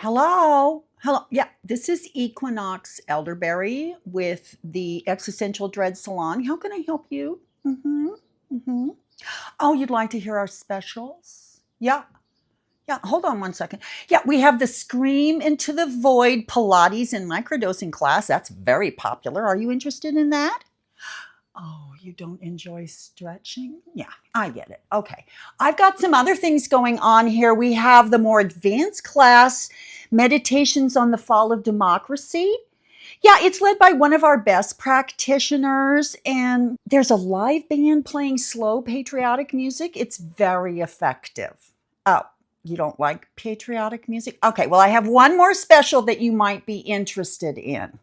Hello. Hello. Yeah, this is Equinox Elderberry with the Existential Dread Salon. How can I help you? Mm-hmm. Oh, you'd like to hear our specials? Yeah. Yeah. Hold on one second. Yeah, we have the Scream into the Void Pilates and microdosing class. That's very popular. Are you interested in that? Oh, you don't enjoy stretching? Yeah, I get it. Okay. I've got some other things going on here. We have the more advanced class, Meditations on the Fall of Democracy. Yeah, it's led by one of our best practitioners, and there's a live band playing slow patriotic music. It's very effective. Oh, you don't like patriotic music? Okay, well, I have one more special that you might be interested in.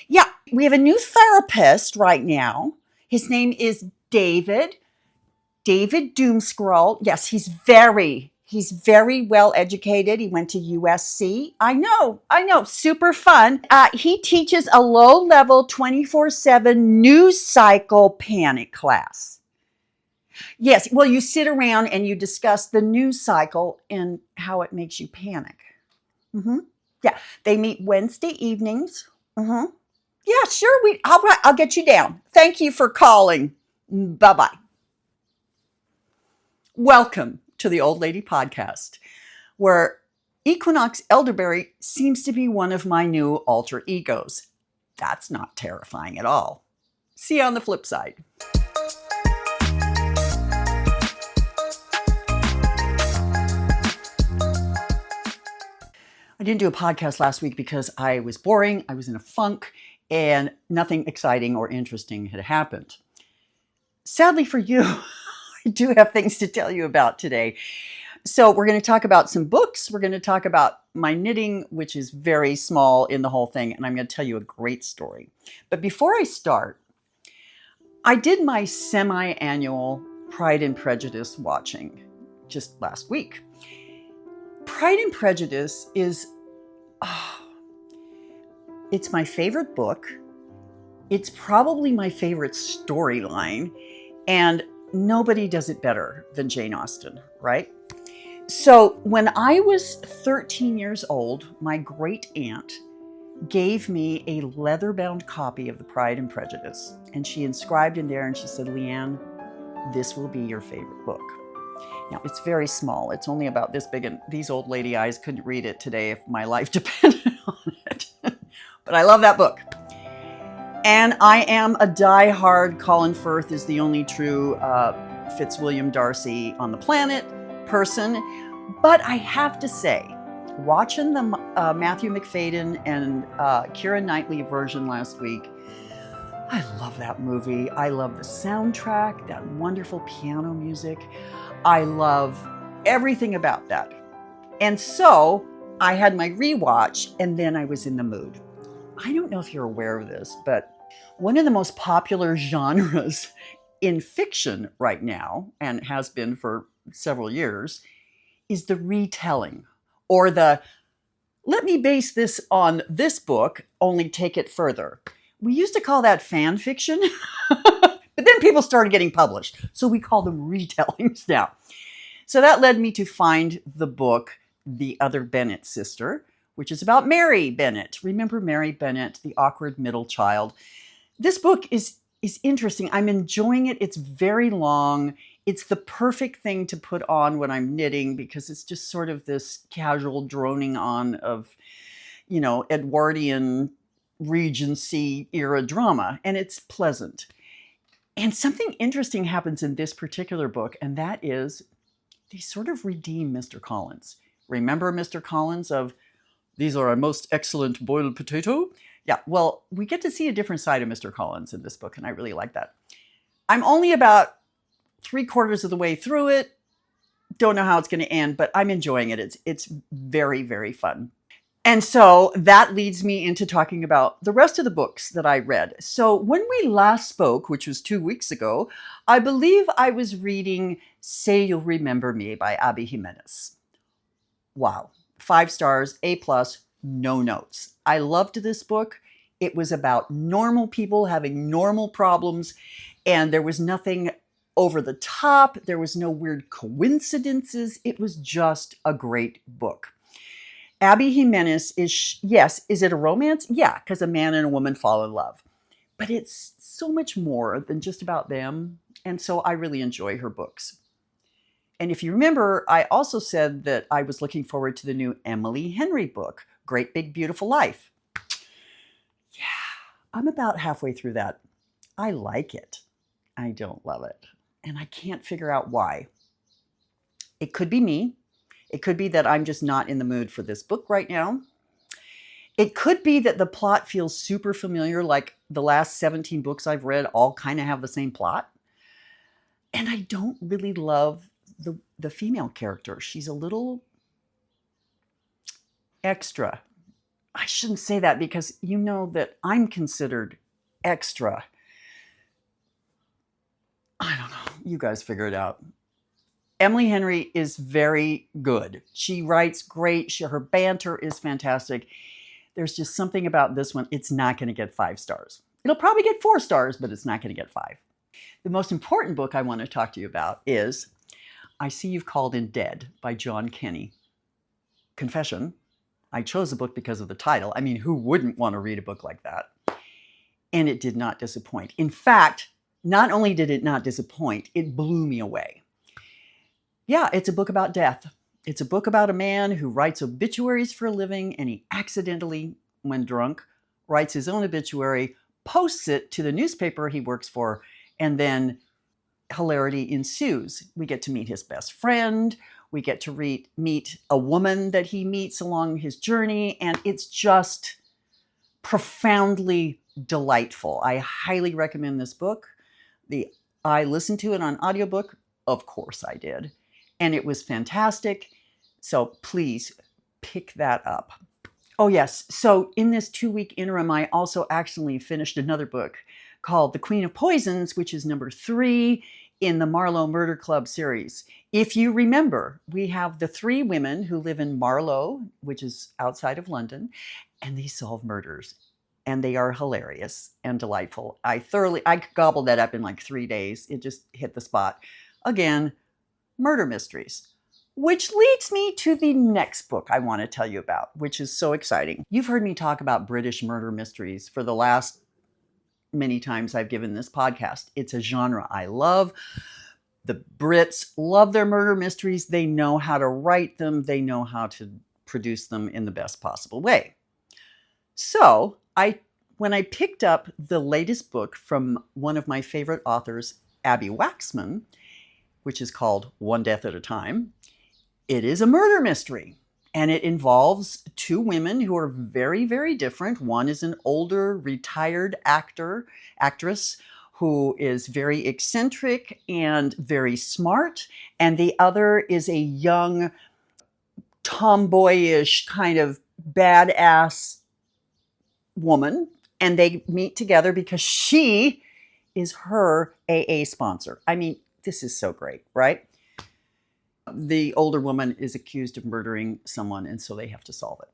Yeah, we have a new therapist right now. His name is David Doomscroll. Yes, he's very well educated. He went to USC. I know, super fun. He teaches a low level 24/7 news cycle panic class. Yes, well, you sit around and you discuss the news cycle and how it makes you panic. hmm Yeah, they meet Wednesday evenings. hmm Yeah, sure. All right, I'll get you down. Thank you for calling. Bye bye. Welcome to the Old Lady Podcast, where Equinox Elderberry seems to be one of my new alter egos. That's not terrifying at all. See you on the flip side. I didn't do a podcast last week because I was boring, I was in a funk, and nothing exciting or interesting had happened. Sadly for you, I do have things to tell you about today. So we're going to talk about some books. We're going to talk about my knitting, which is very small in the whole thing, and I'm going to tell you a great story. But before I start, I did my semi-annual Pride and Prejudice watching just last week. Pride and Prejudice is, it's my favorite book. It's probably my favorite storyline, and nobody does it better than Jane Austen, right? So when I was 13 years old, my great aunt gave me a leather-bound copy of the Pride and Prejudice, and she inscribed in there and she said, "Leanne, this will be your favorite book." Now, it's very small. It's only about this big, and these old lady eyes couldn't read it today if my life depended on it. But I love that book. And I am a die-hard Colin Firth is the only true Fitzwilliam Darcy on the planet person. But I have to say, watching the Matthew McFadden and Keira Knightley version last week, I love that movie. I love the soundtrack, that wonderful piano music. I love everything about that. And so I had my rewatch, and then I was in the mood. I don't know if you're aware of this, but one of the most popular genres in fiction right now, and has been for several years, is the retelling, or the let me base this on this book, only take it further. We used to call that fan fiction, but then people started getting published, so we call them retellings now. So that led me to find the book, The Other Bennet Sister, which is about Mary Bennet. Remember Mary Bennet, the awkward middle child? This book is interesting. I'm enjoying it. It's very long. It's the perfect thing to put on when I'm knitting because it's just sort of this casual droning on of, Edwardian Regency era drama, and it's pleasant. And something interesting happens in this particular book, and that is they sort of redeem Mr. Collins. Remember Mr. Collins of "These are a most excellent boiled potato"? Yeah, well, we get to see a different side of Mr. Collins in this book, and I really like that. I'm only about 3/4 of the way through it. Don't know how it's going to end, but I'm enjoying it. It's very, very fun. And so that leads me into talking about the rest of the books that I read. So when we last spoke, which was 2 weeks ago, I believe I was reading Say You'll Remember Me by Abby Jimenez. Wow. 5 stars, A+, no notes. I loved this book. It was about normal people having normal problems, and there was nothing over the top. There was no weird coincidences. It was just a great book. Abby Jimenez is, yes, is it a romance? Yeah, because a man and a woman fall in love. But it's so much more than just about them. And so I really enjoy her books. And if you remember, I also said that I was looking forward to the new Emily Henry book, Great Big Beautiful Life. Yeah, I'm about halfway through that. I like it. I don't love it. And I can't figure out why. It could be me. It could be that I'm just not in the mood for this book right now. It could be that the plot feels super familiar, like the last 17 books I've read all kind of have the same plot. And I don't really love the female character. She's a little extra. I shouldn't say that because you know that I'm considered extra. I don't know. You guys figure it out. Emily Henry is very good. She writes great. Her banter is fantastic. There's just something about this one. It's not going to get 5 stars. It'll probably get 4 stars, but it's not going to get 5. The most important book I want to talk to you about is I See You've Called in Dead by John Kenney. Confession, I chose the book because of the title. I mean, who wouldn't want to read a book like that? And it did not disappoint. In fact, not only did it not disappoint, it blew me away. Yeah, it's a book about death. It's a book about a man who writes obituaries for a living, and he accidentally, when drunk, writes his own obituary, posts it to the newspaper he works for, and then hilarity ensues. We get to meet his best friend. We get to meet a woman that he meets along his journey, and it's just profoundly delightful. I highly recommend this book. I listened to it on audiobook. Of course I did. And it was fantastic. So please pick that up. Oh yes, so in this 2-week interim, I also accidentally finished another book called The Queen of Poisons, which is number 3 in the Marlowe Murder Club series. If you remember, we have the 3 women who live in Marlowe, which is outside of London, and they solve murders. And they are hilarious and delightful. I gobbled that up in like 3 days. It just hit the spot. Again, murder mysteries. Which leads me to the next book I want to tell you about, which is so exciting. You've heard me talk about British murder mysteries for the last many times I've given this podcast. It's a genre I love. The Brits love their murder mysteries. They know how to write them. They know how to produce them in the best possible way. So when I picked up the latest book from one of my favorite authors, Abby Waxman, which is called One Death at a Time, it is a murder mystery. And it involves 2 women who are very, very different. One is an older, retired actress who is very eccentric and very smart. And the other is a young, tomboyish, kind of badass woman. And they meet together because she is her AA sponsor. I mean, this is so great, right? The older woman is accused of murdering someone, and so they have to solve it.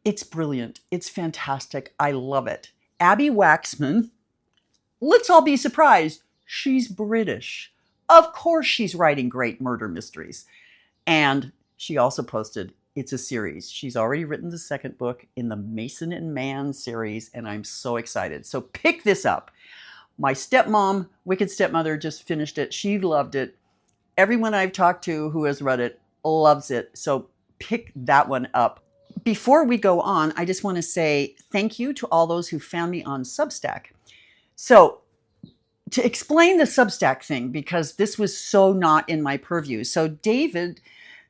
It's brilliant. It's fantastic. I love it. Abby Waxman, let's all be surprised. She's British. Of course she's writing great murder mysteries. And she also posted, it's a series. She's already written the 2nd book in the Mason and Mann series, and I'm so excited. So pick this up. My stepmom, Wicked Stepmother, just finished it. She loved it. Everyone I've talked to who has read it loves it. So pick that one up. Before we go on, I just want to say thank you to all those who found me on Substack. So to explain the Substack thing, because this was so not in my purview. So David,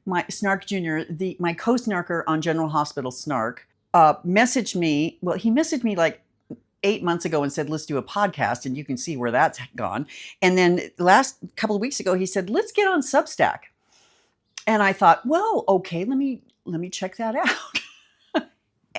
my Snark Jr., my co-snarker on General Hospital Snark, messaged me. Well, he messaged me like 8 months ago and said, let's do a podcast, and you can see where that's gone. And then last couple of weeks ago, he said, let's get on Substack. And I thought, well, okay, let me check that out.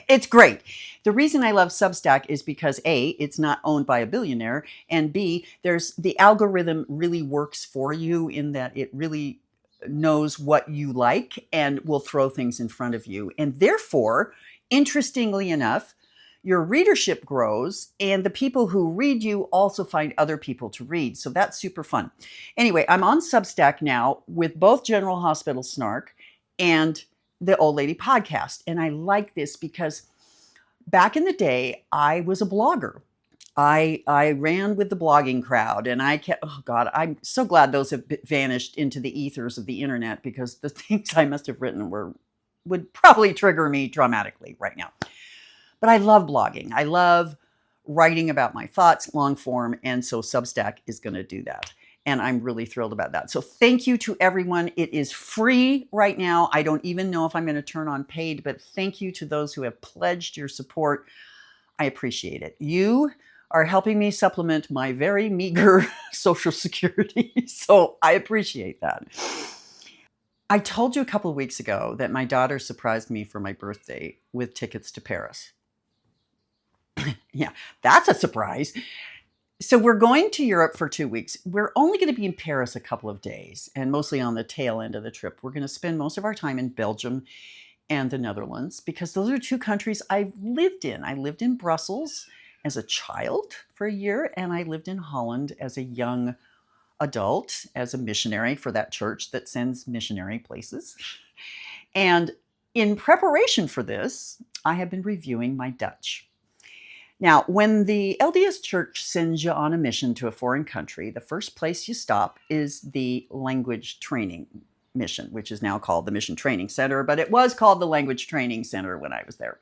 It's great. The reason I love Substack is because A, it's not owned by a billionaire, and B, the algorithm really works for you in that it really knows what you like and will throw things in front of you. And therefore, interestingly enough, your readership grows, and the people who read you also find other people to read. So that's super fun. Anyway, I'm on Substack now with both General Hospital Snark and the Old Lady podcast. And I like this because back in the day, I was a blogger. I ran with the blogging crowd, and I kept, oh God, I'm so glad those have vanished into the ethers of the internet, because the things I must have written would probably trigger me dramatically right now. But I love blogging. I love writing about my thoughts, long form, and so Substack is going to do that. And I'm really thrilled about that. So thank you to everyone. It is free right now. I don't even know if I'm going to turn on paid, but thank you to those who have pledged your support. I appreciate it. You are helping me supplement my very meager Social Security. So I appreciate that. I told you a couple of weeks ago that my daughter surprised me for my birthday with tickets to Paris. Yeah, that's a surprise. So we're going to Europe for 2 weeks. We're only going to be in Paris a couple of days, and mostly on the tail end of the trip. We're going to spend most of our time in Belgium and the Netherlands, because those are 2 countries I've lived in. I lived in Brussels as a child for a year, and I lived in Holland as a young adult, as a missionary for that church that sends missionary places. And in preparation for this, I have been reviewing my Dutch. Now, when the LDS Church sends you on a mission to a foreign country, the first place you stop is the language training mission, which is now called the Mission Training Center, but it was called the Language Training Center when I was there.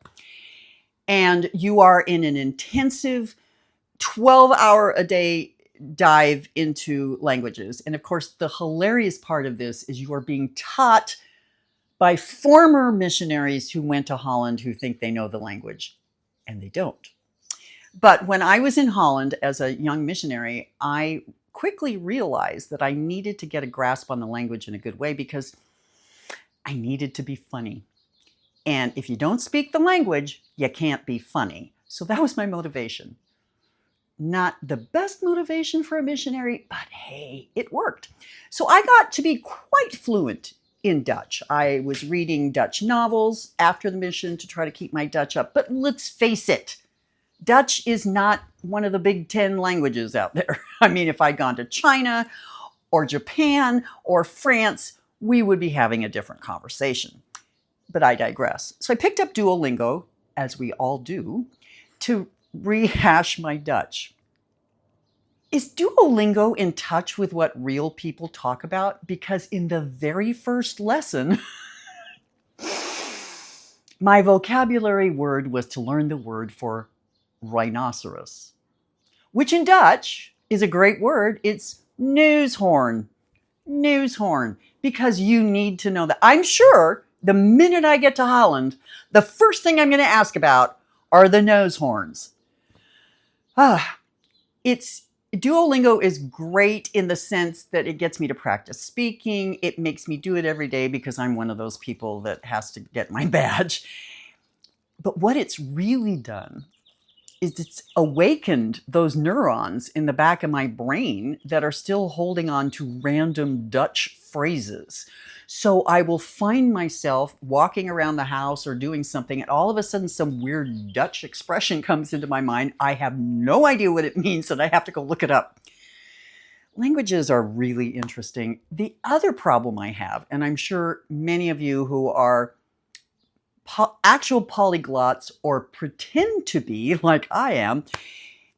And you are in an intensive 12-hour-a-day dive into languages. And of course, the hilarious part of this is you are being taught by former missionaries who went to Holland who think they know the language, and they don't. But when I was in Holland as a young missionary, I quickly realized that I needed to get a grasp on the language in a good way, because I needed to be funny. And if you don't speak the language, you can't be funny. So that was my motivation. Not the best motivation for a missionary, but hey, it worked. So I got to be quite fluent in Dutch. I was reading Dutch novels after the mission to try to keep my Dutch up. But let's face it, Dutch is not one of the big 10 languages out there. I mean, if I'd gone to China or Japan or France, we would be having a different conversation. But I digress. So I picked up Duolingo, as we all do, to rehash my Dutch. Is Duolingo in touch with what real people talk about? Because in the very first lesson, my vocabulary word was to learn the word for rhinoceros, which in Dutch is a great word. It's neushoorn. Neushoorn. Because you need to know that. I'm sure the minute I get to Holland, the first thing I'm going to ask about are the nose horns. Duolingo is great in the sense that it gets me to practice speaking. It makes me do it every day because I'm one of those people that has to get my badge. But what it's really done is it's awakened those neurons in the back of my brain that are still holding on to random Dutch phrases. So I will find myself walking around the house or doing something, and all of a sudden some weird Dutch expression comes into my mind. I have no idea what it means, and I have to go look it up. Languages are really interesting. The other problem I have, and I'm sure many of you who are actual polyglots or pretend to be like I am,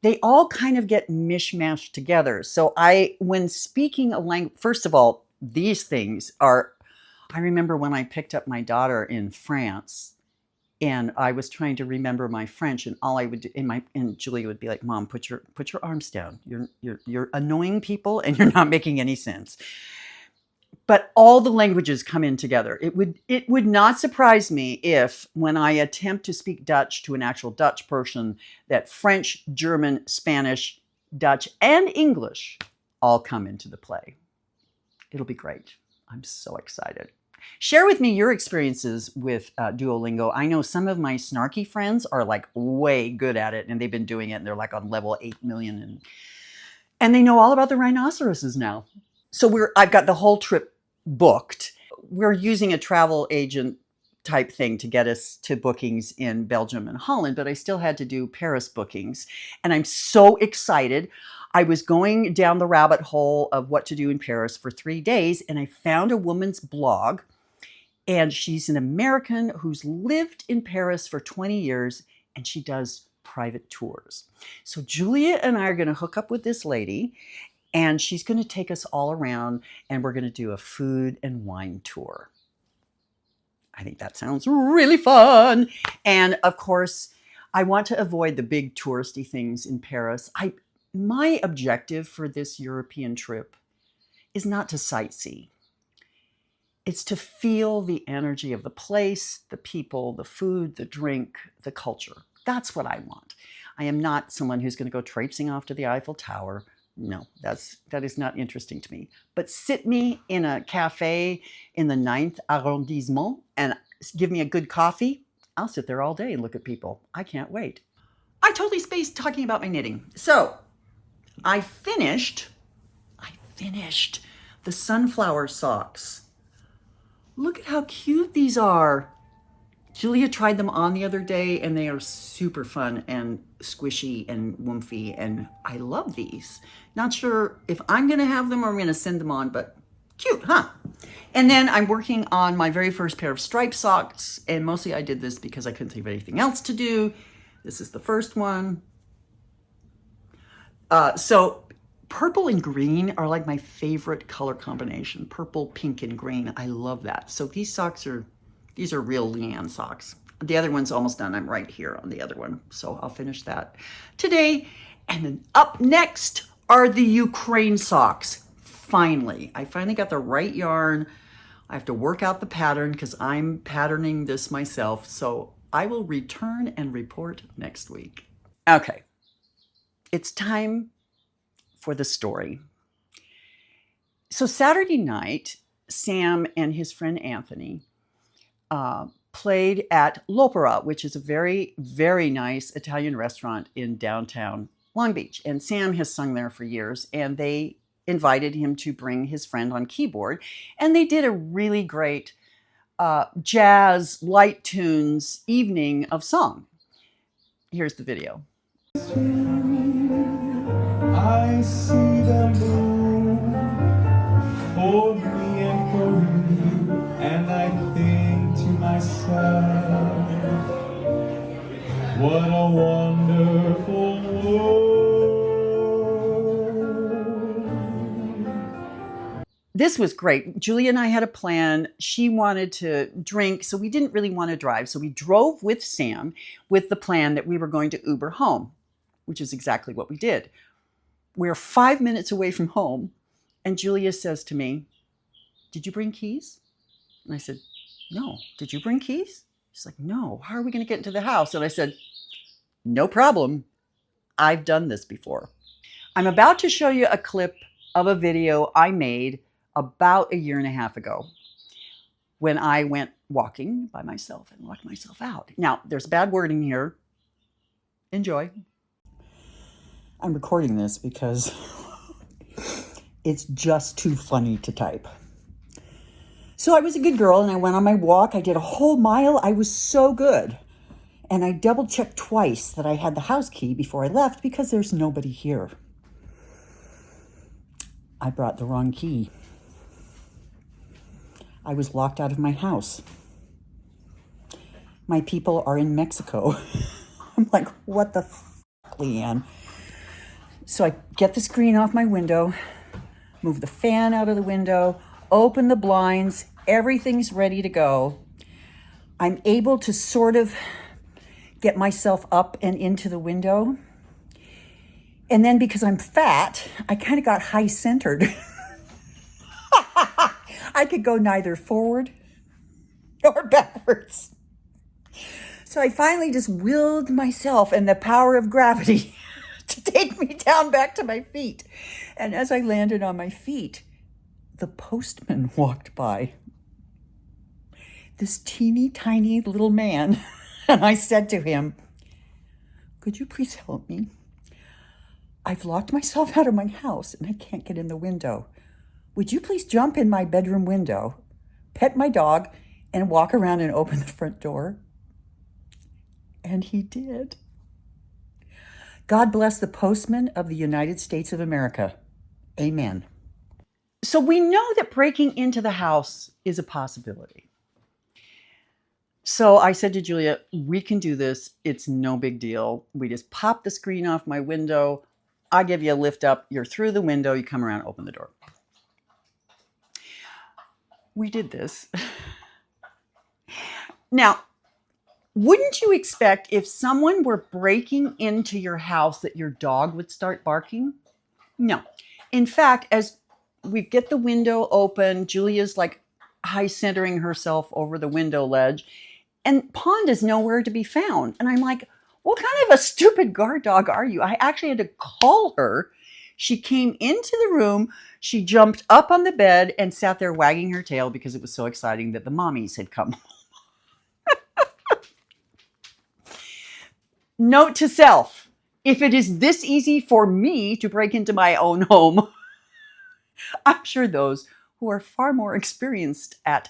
they all kind of get mishmashed together. So when speaking a language, first of all, these things are, I remember when I picked up my daughter in France and I was trying to remember my French, and all I would do, and Julia would be like, "Mom, put your arms down. You're annoying people and you're not making any sense." But all the languages come in together. It would not surprise me if, when I attempt to speak Dutch to an actual Dutch person, that French, German, Spanish, Dutch, and English all come into the play. It'll be great. I'm so excited. Share with me your experiences with Duolingo. I know some of my snarky friends are like way good at it, and they've been doing it, and they're like on level 8 million, and they know all about the rhinoceroses now. So I've got the whole trip booked. We're using a travel agent type thing to get us to bookings in Belgium and Holland, but I still had to do Paris bookings. And I'm so excited. I was going down the rabbit hole of what to do in Paris for 3 days, and I found a woman's blog, And she's an American who's lived in Paris for 20 years, and she does private tours. So Julia and I are going to hook up with this lady, and she's going to take us all around, and we're going to do a food and wine tour. I think that sounds really fun. And of course, I want to avoid the big touristy things in Paris. My objective for this European trip is not to sightsee. It's to feel the energy of the place, the people, the food, the drink, the culture. That's what I want. I am not someone who's going to go traipsing off to the Eiffel Tower. No, that is not interesting to me. But sit me in a cafe in the 9th arrondissement and give me a good coffee. I'll sit there all day and look at people. I can't wait. I totally spaced talking about my knitting. So I finished the sunflower socks. Look at how cute these are. Julia tried them on the other day, and they are super fun and squishy and woofy, and I love these. Not sure if I'm going to have them or I'm going to send them on, but cute, huh? And then I'm working on my very first pair of striped socks, and mostly I did this because I couldn't think of anything else to do. This is the first one. So purple and green are like my favorite color combination. Purple, pink, and green. I love that. So these are real Leanne socks. The other one's almost done. I'm right here on the other one. So I'll finish that today. And then up next are the Ukraine socks. I finally got the right yarn. I have to work out the pattern because I'm patterning this myself. So I will return and report next week. Okay. It's time for the story. So Saturday night, Sam and his friend Anthony played at L'Opera, which is a very, very nice Italian restaurant in downtown Long Beach. And Sam has sung there for years, and they invited him to bring his friend on keyboard. And they did a really great jazz, light tunes evening of song. Here's the video. I see them bloom for me and for you, and I think to myself, what a wonderful world. This was great. Julia and I had a plan. She wanted to drink, so we didn't really want to drive. So we drove with Sam with the plan that we were going to Uber home, which is exactly what we did. We're 5 minutes away from home, and Julia says to me, "Did you bring keys?" And I said, "No." "Did you bring keys?" She's like, "No. How are we going to get into the house?" And I said, "No problem. I've done this before." I'm about to show you a clip of a video I made about 1.5 years ago when I went walking by myself and locked myself out. Now, there's bad wording here. Enjoy. I'm recording this because it's just too funny to type. So I was a good girl and I went on my walk. I did a whole mile. I was so good. And I double checked twice that I had the house key before I left because there's nobody here. I brought the wrong key. I was locked out of my house. My people are in Mexico. I'm like, what the Leanne? So I get the screen off my window, move the fan out of the window, open the blinds, everything's ready to go. I'm able to sort of get myself up and into the window. And then because I'm fat, I kind of got high-centered. I could go neither forward nor backwards. So I finally just willed myself and the power of gravity to take me down back to my feet. And as I landed on my feet, the postman walked by. This teeny tiny little man. And I said to him, "Could you please help me? I've locked myself out of my house and I can't get in the window. Would you please jump in my bedroom window, pet my dog, and walk around and open the front door?" And he did. God bless the postman of the United States of America. Amen. So we know that breaking into the house is a possibility. So I said to Julia, we can do this. It's no big deal. We just pop the screen off my window. I give you a lift up. You're through the window. You come around, open the door. We did this. Now, wouldn't you expect if someone were breaking into your house that your dog would start barking? No. In fact, as we get the window open, Julia's like high centering herself over the window ledge, and Pond is nowhere to be found. And I'm like, what kind of a stupid guard dog are you? I actually had to call her. She came into the room, she jumped up on the bed and sat there wagging her tail because it was so exciting that the mommies had come. Note to self, if it is this easy for me to break into my own home, I'm sure those who are far more experienced at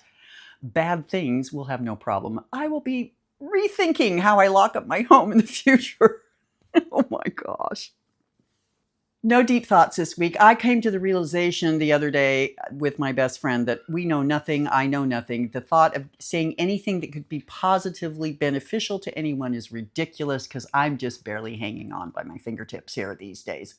bad things will have no problem. I will be rethinking how I lock up my home in the future. Oh my gosh. No deep thoughts this week. I came to the realization the other day with my best friend that we know nothing, I know nothing. The thought of saying anything that could be positively beneficial to anyone is ridiculous because I'm just barely hanging on by my fingertips here these days.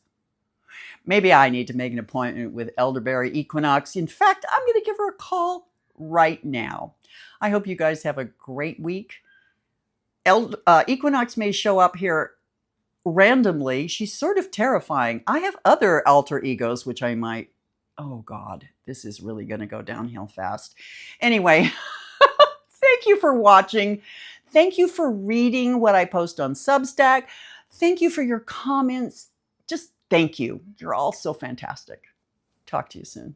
Maybe I need to make an appointment with Elderberry Equinox. In fact, I'm going to give her a call right now. I hope you guys have a great week. Equinox may show up here randomly. She's sort of terrifying. I have other alter egos, which I might... Oh God, this is really going to go downhill fast. Anyway, thank you for watching. Thank you for reading what I post on Substack. Thank you for your comments. Just thank you. You're all so fantastic. Talk to you soon.